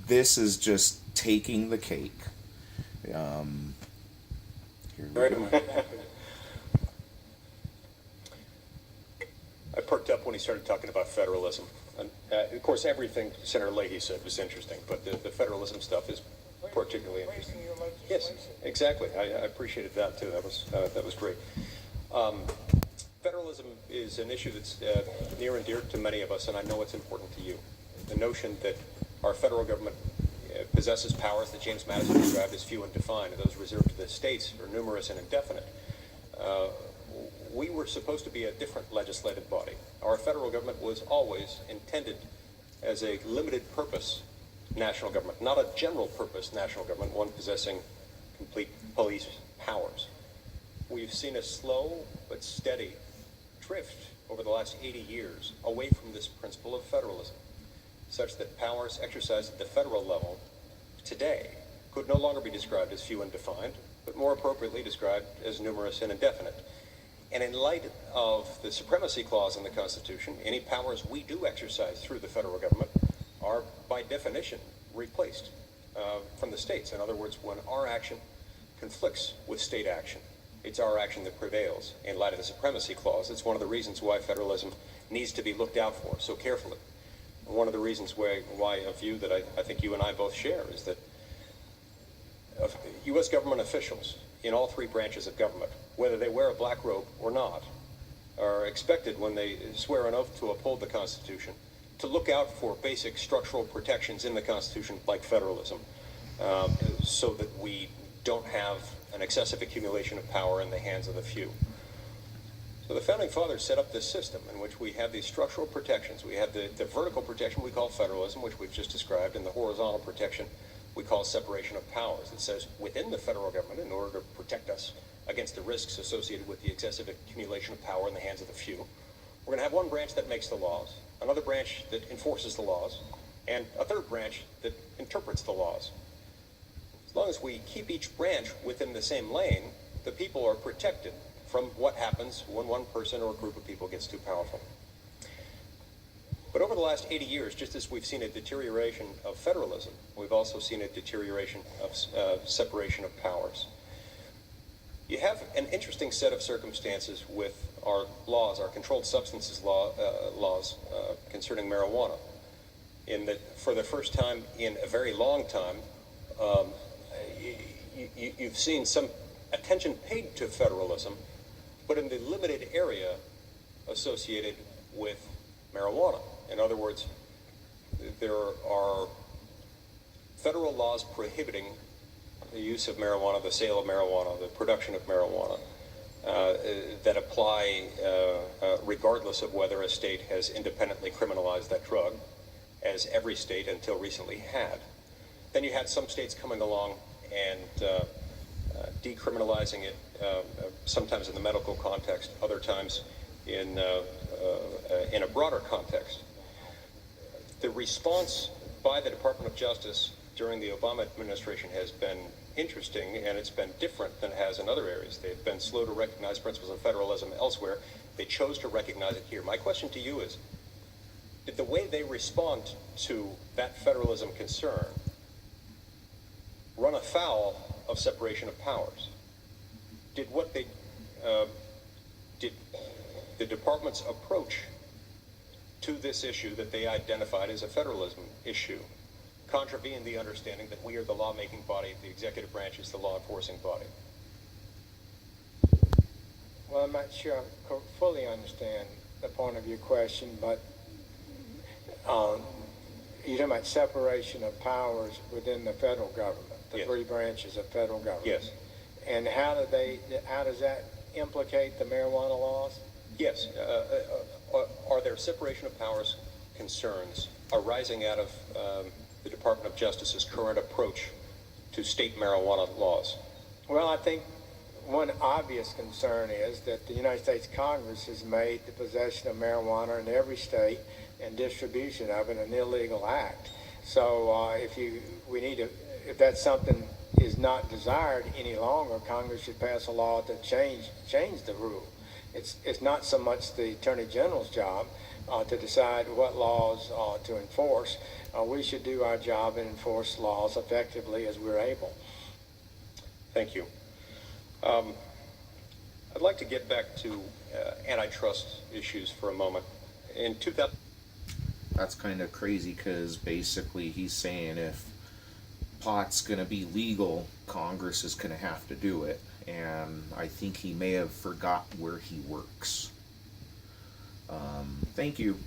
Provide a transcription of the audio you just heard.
this is just taking the cake. Here we go. I perked up when he started talking about federalism. And, of course, everything Senator Leahy said was interesting, but the federalism stuff is particularly interesting. Yes, exactly. I appreciated that too. That was great. Federalism is an issue that's near and dear to many of us, and I know it's important to you. The notion that our federal government possesses powers that James Madison described as few and defined, and those reserved to the states are numerous and indefinite. We were supposed to be a different legislative body. Our federal government was always intended as a limited purpose national government, not a general purpose national government, one possessing complete police powers. We've seen a slow but steady drift over the last 80 years away from this principle of federalism, such that powers exercised at the federal level today could no longer be described as few and defined, but more appropriately described as numerous and indefinite. And in light of the supremacy clause in the Constitution, any powers we do exercise through the federal government are, by definition, replaced from the states. In other words, when our action conflicts with state action, it's our action that prevails. In light of the supremacy clause, it's one of the reasons why federalism needs to be looked out for so carefully. One of the reasons why a view that I think you and I both share is that U.S. government officials in all three branches of government, whether they wear a black robe or not, are expected, when they swear an oath to uphold the Constitution, to look out for basic structural protections in the Constitution, like federalism, so that we don't have an excessive accumulation of power in the hands of the few. So the Founding Fathers set up this system in which we have these structural protections. We have the vertical protection we call federalism, which we've just described, and the horizontal protection we call separation of powers. It says within the federal government, in order to protect us against the risks associated with the excessive accumulation of power in the hands of the few, we're going to have one branch that makes the laws, another branch that enforces the laws, and a third branch that interprets the laws. As long as we keep each branch within the same lane, the people are protected from what happens when one person or a group of people gets too powerful. But over the last 80 years, just as we've seen a deterioration of federalism, we've also seen a deterioration of separation of powers. You have an interesting set of circumstances with our laws, our controlled substances laws concerning marijuana, in that for the first time in a very long time, you've seen some attention paid to federalism, but in the limited area associated with marijuana. In other words, there are federal laws prohibiting the use of marijuana, the sale of marijuana, the production of marijuana, that apply regardless of whether a state has independently criminalized that drug, as every state until recently had. Then you had some states coming along and decriminalizing it, sometimes in the medical context, other times in a broader context. The response by the Department of Justice during the Obama administration has been interesting, and it's been different than it has in other areas. They've been slow to recognize principles of federalism elsewhere. They chose to recognize it here. My question to you is, did the way they respond to that federalism concern run afoul of separation of powers? Did the department's approach to this issue that they identified as a federalism issue contravene the understanding that we are the lawmaking body, the executive branch is the law enforcing body? Well, I'm not sure I fully understand the point of your question, but you're talking about separation of powers within the federal government, the Yes. three branches of federal government. Yes. And how does that implicate the marijuana laws? Yes. Are there separation of powers concerns arising out of the Department of Justice's current approach to state marijuana laws? Well, I think one obvious concern is that the United States Congress has made the possession of marijuana in every state and distribution of it an illegal act. So if that's something is not desired any longer, Congress should pass a law to change the rule. It's not so much the Attorney General's job, to decide what laws to enforce. We should do our job and enforce laws effectively as we're able. Thank you. I'd like to get back to antitrust issues for a moment. In 2000. That's kind of crazy because basically he's saying if pot's going to be legal, Congress is going to have to do it. And I think he may have forgot where he works. Thank you.